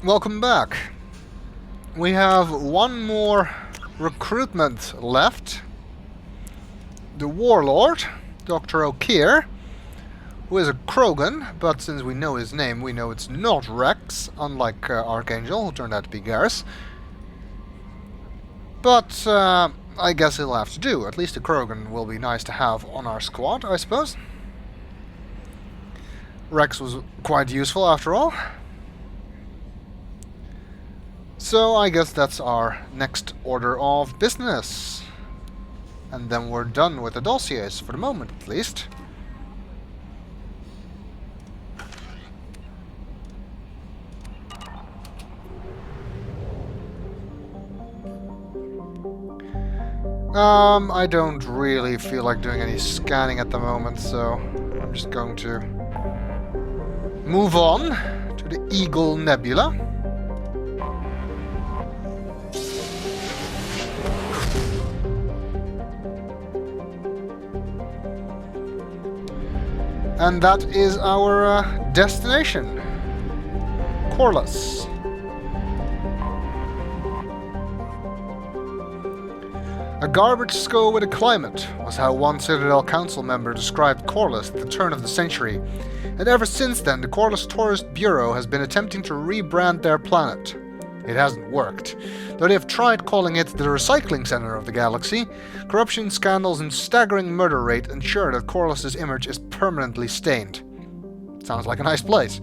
Welcome back. We have one more recruitment left. The Warlord, Dr. O'Keir, who is a Krogan, but since we know his name, we know it's not Rex, unlike Archangel, who turned out to be Garrus. But I guess he'll have to do. At least a Krogan will be nice to have on our squad, I suppose. Rex was quite useful after all. So I guess that's our next order of business. And then we're done with the dossiers, for the moment at least. I don't really feel like doing any scanning at the moment, so I'm just going to move on to the Eagle Nebula. And that is our destination, Korlus. A garbage skull with a climate was how one Citadel Council member described Korlus at the turn of the century, and ever since then the Korlus Tourist Bureau has been attempting to rebrand their planet. It hasn't worked. Though they have tried calling it the recycling center of the galaxy, corruption scandals and staggering murder rate ensure that Korlus's image is permanently stained. Sounds like a nice place.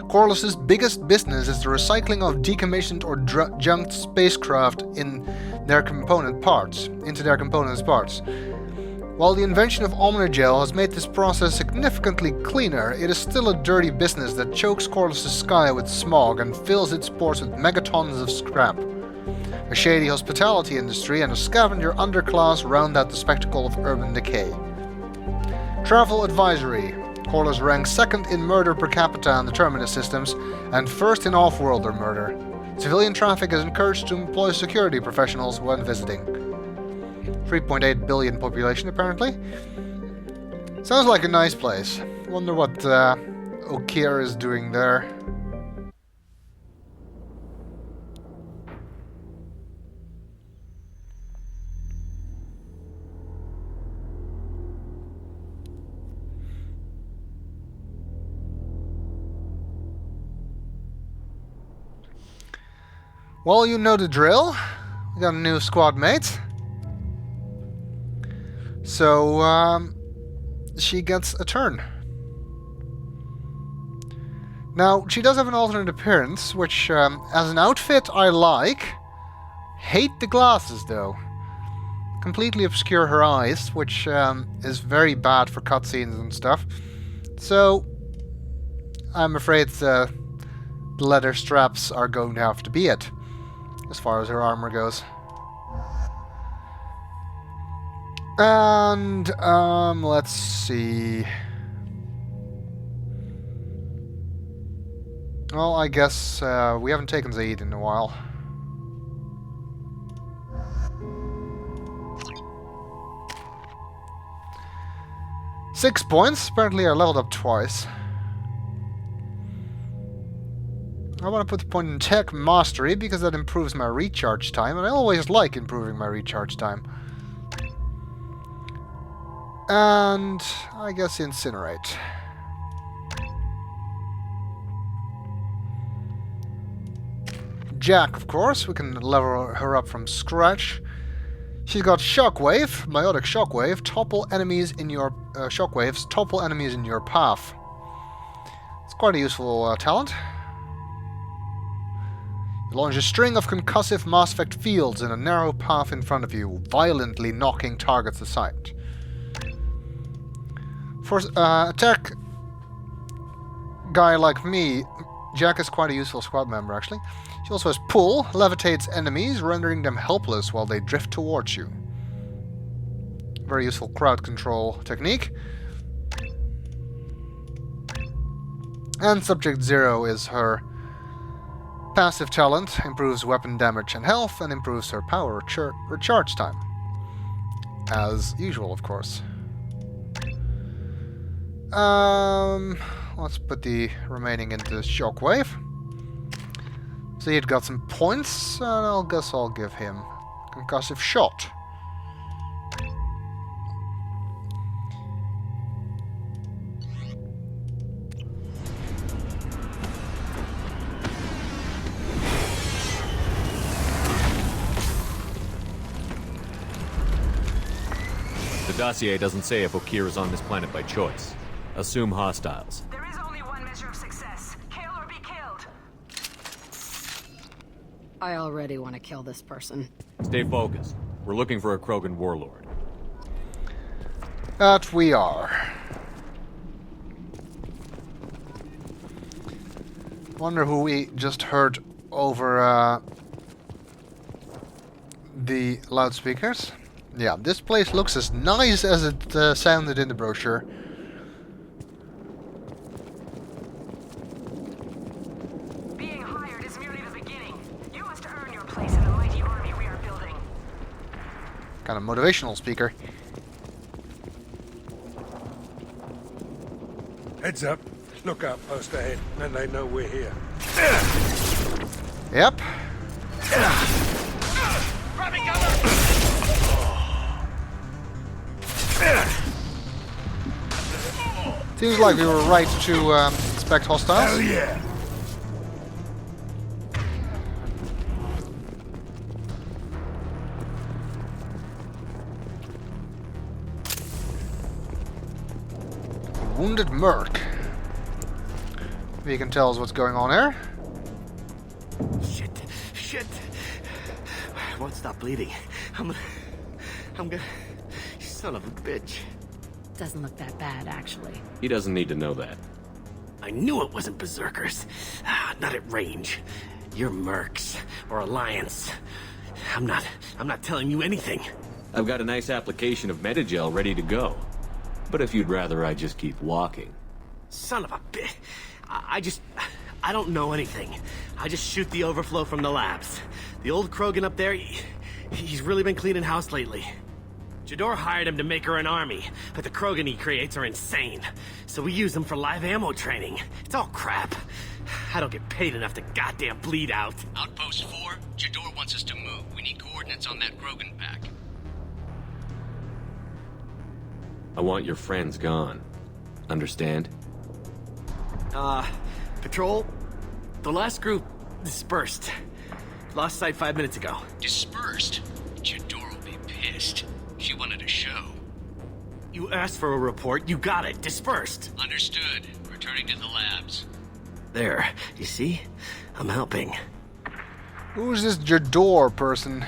Korlus's biggest business is the recycling of decommissioned or junked spacecraft into their component parts. While the invention of Omnigel has made this process significantly cleaner, it is still a dirty business that chokes Korlus's sky with smog and fills its ports with megatons of scrap. A shady hospitality industry and a scavenger underclass round out the spectacle of urban decay. Travel advisory. Korlus ranks second in murder per capita in the Terminus systems, and first in off-worlder murder. Civilian traffic is encouraged to employ security professionals when visiting. 3.8 billion population, apparently. Sounds like a nice place. Wonder what O'Keir is doing there. Well, you know the drill. We got a new squad mate. So, she gets a turn. Now, she does have an alternate appearance, which, as an outfit, I like. Hate the glasses, though. Completely obscure her eyes, which is very bad for cutscenes and stuff. So, I'm afraid the leather straps are going to have to be it, as far as her armor goes. And, let's see. Well, I guess we haven't taken Zaid in a while. Six points. Apparently I leveled up twice. I want to put the point in Tech Mastery because that improves my recharge time, and I always like improving my recharge time. And I guess Incinerate. Jack, of course, we can level her up from scratch. She's got Shockwave, Biotic Shockwave, topple enemies in your shockwaves, topple enemies in your path. It's quite a useful talent. You launch a string of concussive Mass Effect fields in a narrow path in front of you, violently knocking targets aside. For attack guy like me, Jack is quite a useful squad member, actually. She also has Pull, levitates enemies, rendering them helpless while they drift towards you. Very useful crowd control technique. And Subject Zero is her passive talent, improves weapon damage and health, and improves her power recharge time. As usual, of course. let's put the remaining into shockwave. See, it got some points, and I guess I'll give him concussive shot. The dossier doesn't say if Okir is on this planet by choice. Assume hostiles. There is only one measure of success. Kill or be killed. I already want to kill this person. Stay focused. We're looking for a Krogan warlord. That we are. Wonder who we just heard over the loudspeakers. Yeah, this place looks as nice as it sounded in the brochure. Being hired is merely the beginning. You must earn your place in the mighty army we are building. Kind of motivational speaker. Heads up. Lookout post ahead. Then they know we're here. Yep. Grabbing cover! Seems like we were right to expect hostiles. Hell yeah! Wounded merc. Maybe you can tell us what's going on here. Shit. I won't stop bleeding. I'm gonna... You son of a bitch. Doesn't look that bad, actually. He doesn't need to know that. I knew it wasn't berserkers. Not at range. You're mercs. Or Alliance. I'm not telling you anything. I've got a nice application of Metagel ready to go. But if you'd rather I just keep walking. Son of a bitch. I don't know anything. I just shoot the overflow from the labs. The old Krogan up there, he's really been cleaning house lately. Jador hired him to make her an army, but the Krogan he creates are insane. So we use them for live ammo training. It's all crap. I don't get paid enough to goddamn bleed out. Outpost 4, Jador wants us to move. We need coordinates on that Krogan pack. I want your friends gone. Understand? Patrol? The last group dispersed. Lost sight 5 minutes ago. Dispersed? Jador will be pissed. She wanted a show. You asked for a report, you got it. Dispersed. Understood. Returning to the labs. There, you see? I'm helping. Who's this Jador person?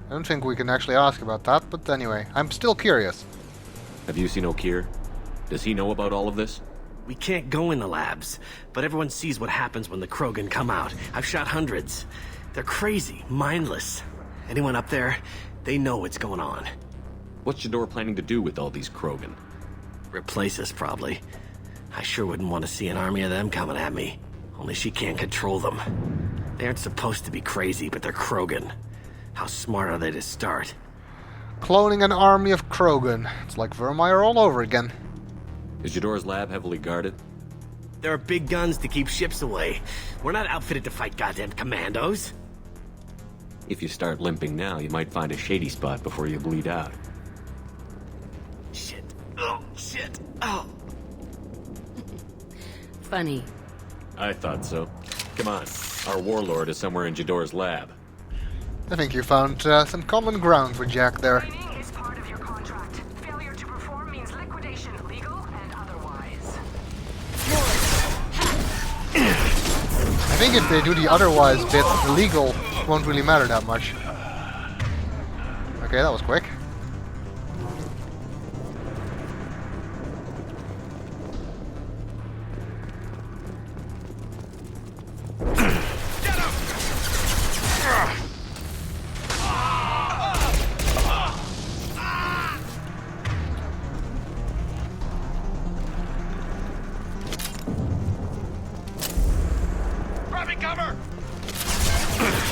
I don't think we can actually ask about that, but anyway, I'm still curious. Have you seen Okir? Does he know about all of this? We can't go in the labs, but everyone sees what happens when the Krogan come out. I've shot hundreds. They're crazy, mindless. Anyone up there, they know what's going on. What's Jador planning to do with all these Krogan? Replace us, probably. I sure wouldn't want to see an army of them coming at me. Only she can't control them. They aren't supposed to be crazy, but they're Krogan. How smart are they to start? Cloning an army of Krogan. It's like Vermeer all over again. Is Jador's lab heavily guarded? There are big guns to keep ships away. We're not outfitted to fight goddamn commandos. If you start limping now, you might find a shady spot before you bleed out. Shit. Oh, shit. Oh. Funny. I thought so. Come on. Our warlord is somewhere in Jador's lab. I think you found some common ground with Jack there. Training is part of your contract. Failure to perform means liquidation, legal and otherwise. I think if they do the otherwise bit, the legal won't really matter that much. Okay, that was quick.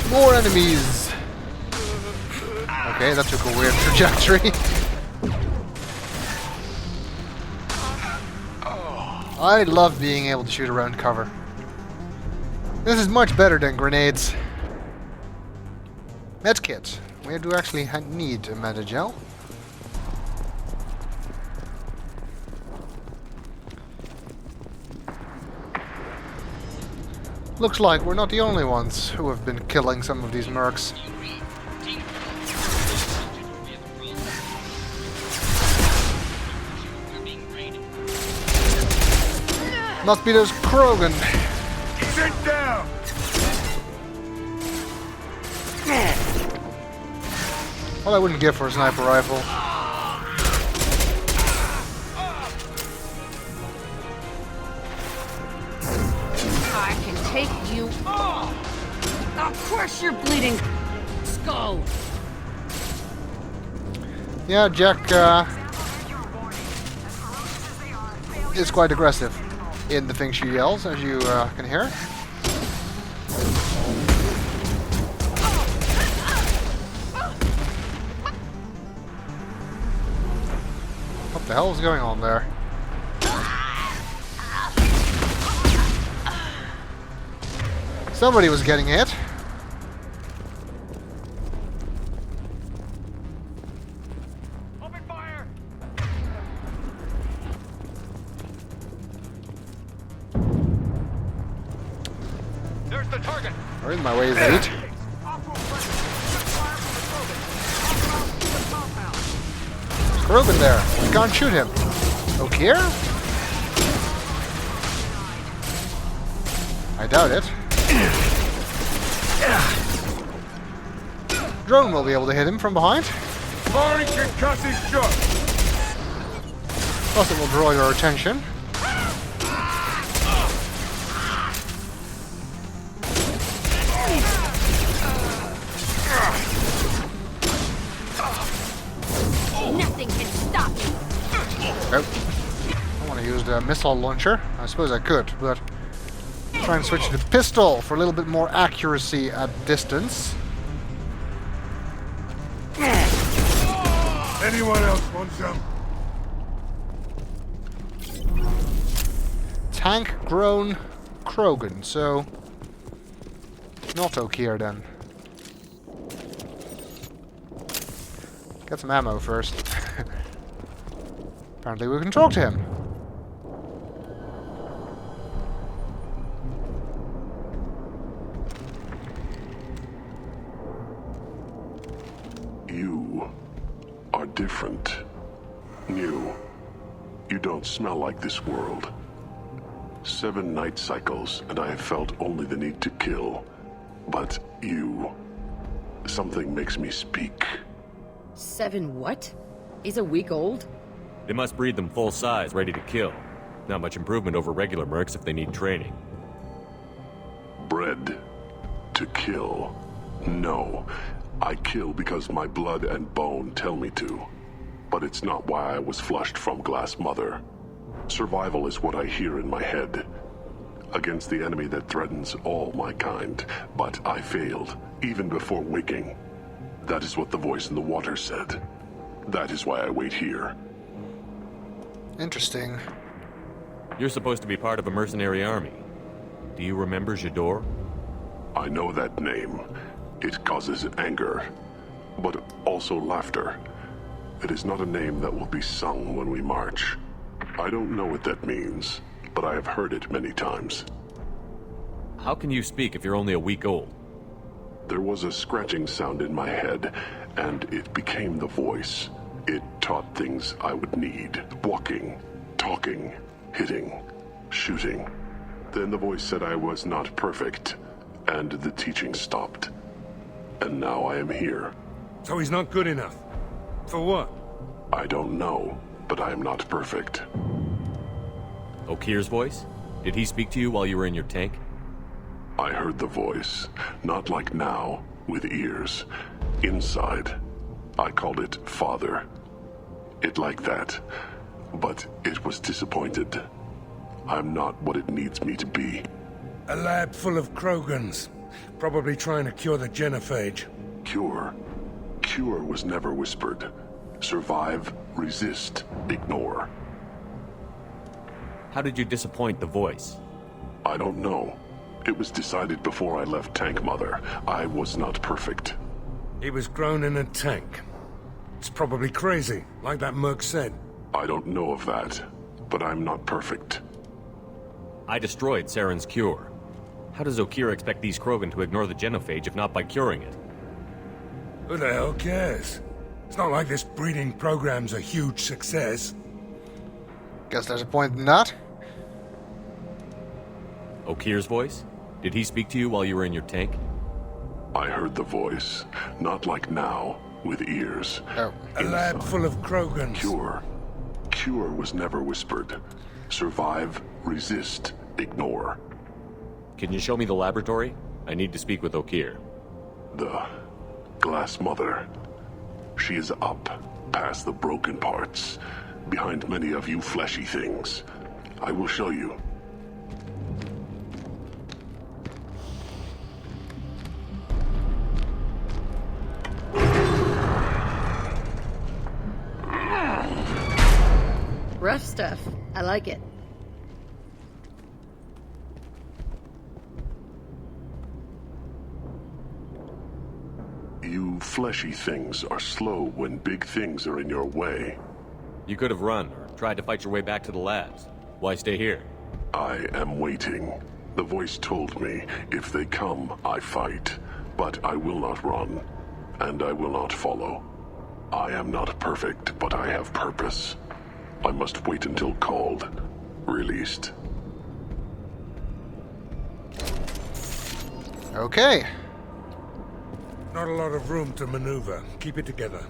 More enemies! Okay, that took a weird trajectory. I love being able to shoot around cover. This is much better than grenades. Medkit. We do actually need a Metagel. Looks like we're not the only ones who have been killing some of these mercs. Must be those Krogan. Sit down! What I wouldn't give for a sniper rifle. I can take you all. I'll crush your bleeding skull. Yeah, Jack is quite aggressive in the things she yells, as you can hear. What the hell is going on there? Somebody was getting hit. Open fire! There's the target. Or in my way is 8. Krogan there. We can't shoot him. Okay. I doubt it. Drone will be able to hit him from behind. Firing concussive shot. Plus it will draw your attention. Nothing can stop me. Nope. I want to use the missile launcher. I suppose I could, but try and switch to the pistol for a little bit more accuracy at distance. Anyone else want some? Tank-grown Krogan, so not Okir then. Get some ammo first. Apparently we can talk to him. You are different. New. You don't smell like this world. 7 night cycles, and I have felt only the need to kill. But you... something makes me speak. 7 what? He's a week old? They must breed them full size, ready to kill. Not much improvement over regular mercs if they need training. Bred to kill. No. I kill because my blood and bone tell me to. But it's not why I was flushed from Glass Mother. Survival is what I hear in my head. Against the enemy that threatens all my kind. But I failed, even before waking. That is what the voice in the water said. That is why I wait here. Interesting. You're supposed to be part of a mercenary army. Do you remember Jador? I know that name. It causes anger, but also laughter. It is not a name that will be sung when we march. I don't know what that means, but I have heard it many times. How can you speak if you're only a week old? There was a scratching sound in my head, and it became the voice. It taught things I would need. Walking, talking, hitting, shooting. Then the voice said I was not perfect, and the teaching stopped. And now I am here. So he's not good enough. For what? I don't know, but I am not perfect. Okir's voice? Did he speak to you while you were in your tank? I heard the voice, not like now, with ears. Inside. I called it Father. It like that. But it was disappointed. I'm not what it needs me to be. A lab full of Krogans. Probably trying to cure the genophage. Cure. Cure was never whispered. Survive, resist, ignore. How did you disappoint the voice? I don't know. It was decided before I left Tank Mother. I was not perfect. He was grown in a tank. It's probably crazy, like that merc said. I don't know of that, but I'm not perfect. I destroyed Saren's cure. How does Okeer expect these Krogan to ignore the genophage if not by curing it? Who the hell cares? It's not like this breeding program's a huge success. Guess there's a point in that. Okeer's voice? Did he speak to you while you were in your tank? I heard the voice, not like now, with ears. Oh. A lab full of Krogans. Cure. Cure was never whispered. Survive, resist, ignore. Can you show me the laboratory? I need to speak with Okeer. The Glass Mother. She is up, past the broken parts, behind many of you fleshy things. I will show you. Rough stuff. I like it. You fleshy things are slow when big things are in your way. You could have run or tried to fight your way back to the labs. Why stay here? I am waiting. The voice told me, if they come, I fight. But I will not run, and I will not follow. I am not perfect, but I have purpose. I must wait until called, released. Okay. Not a lot of room to maneuver. Keep it together.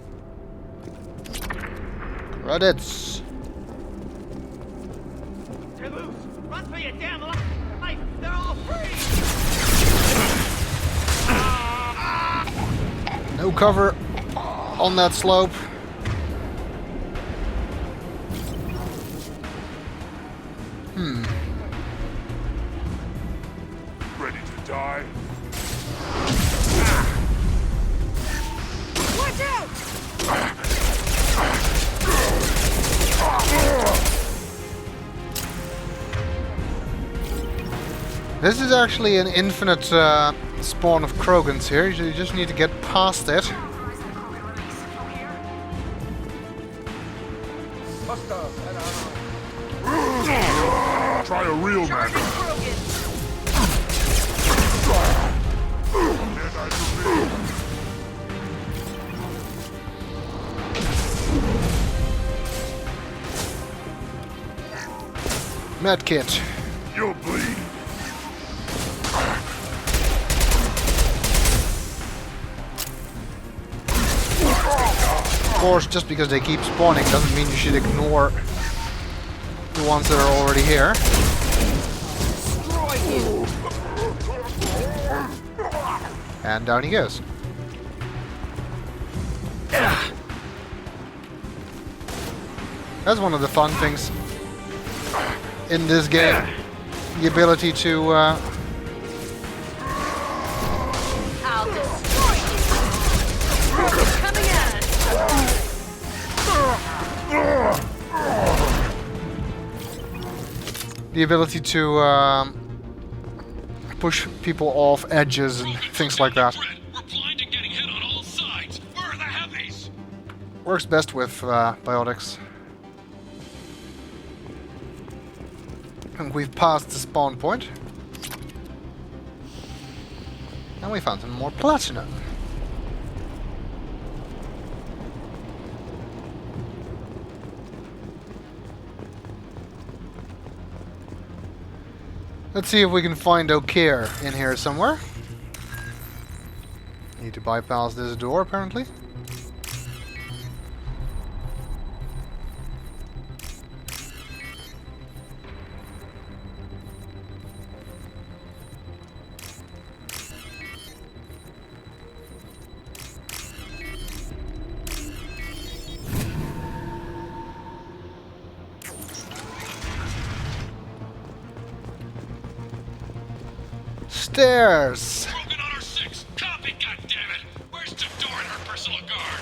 Credits. They're loose! Run for your damn life! They're all free! No cover on that slope. Ready to die? Watch out! This is actually an infinite spawn of Krogans here. You just need to get past it. Try a real man. Medkit. You'll bleed. Of course, just because they keep spawning doesn't mean you should ignore the ones that are already here. And down he goes. That's one of the fun things in this game. The ability to I'll destroy you! Coming at us! push people off edges and things like that. We're blind and getting hit on all sides. Where are the heavies? Works best with biotics. And we've passed the spawn point. And we found some more platinum. Let's see if we can find Okeer in here somewhere. Need to bypass this door, apparently. Stairs! Krogan on our 6. Copy, goddammit. Where's Tador and her personal guard?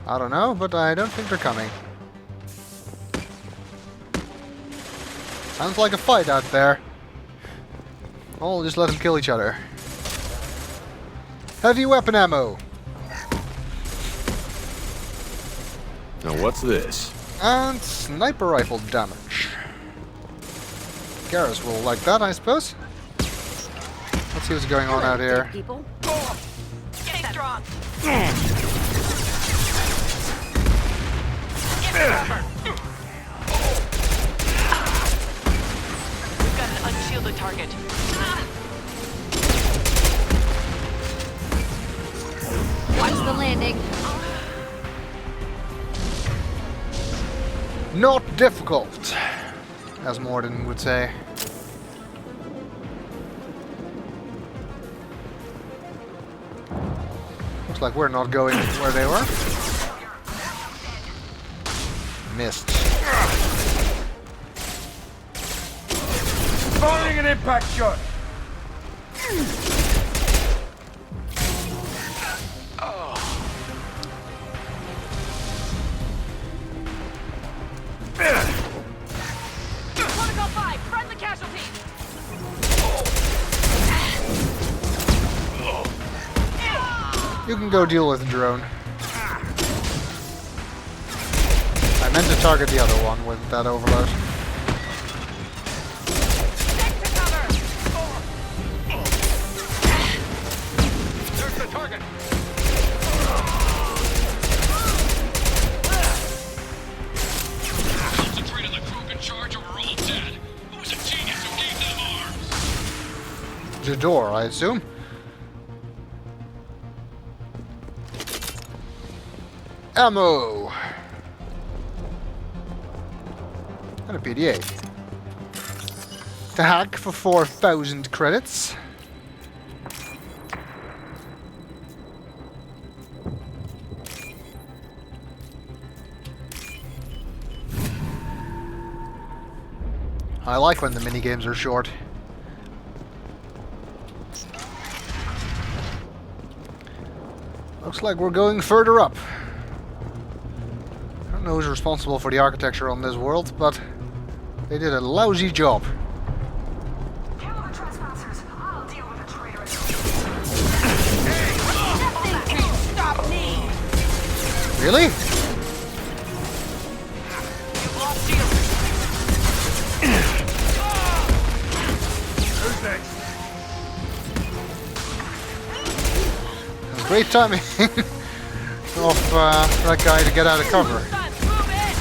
I don't know, but I don't think they're coming. Sounds like a fight out there. I'll just let them kill each other. Heavy weapon ammo. Now what's this? And sniper rifle damage. Garrus will like that, I suppose. Let's see what's going on out here. People. Getting strong. We've got an unshielded target. Watch the landing. Not difficult, as Morden would say. Looks like we're not going where they were. Missed. Firing an impact shot! Protocol 5, friendly casualty. You can go deal with the drone. I meant to target the other one with that overload. Stick to cover. There's the target! Concentrate on the Krogan charge or we're all dead. Who's a genius who gave them arms? Jador, I assume. Ammo! And a PDA. To hack for 4,000 credits. I like when the minigames are short. Looks like we're going further up. I don't know who's responsible for the architecture on this world, but they did a lousy job. Kill the trespassers. I'll deal with the traitors. Nothing can stop me. Really? You've lost shield. Who's next? Great timing of that guy to get out of cover. Guns, move in.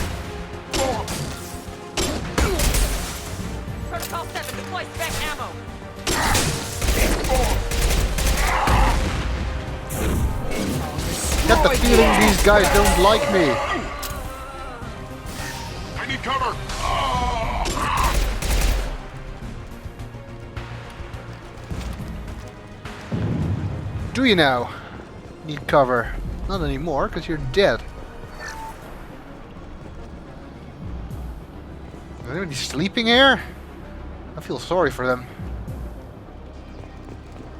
Protocol 7, deploy spec ammo. Get the feeling these guys don't like me. I need cover! Do you now need cover? Not anymore, because you're dead. Is anybody sleeping here? I feel sorry for them.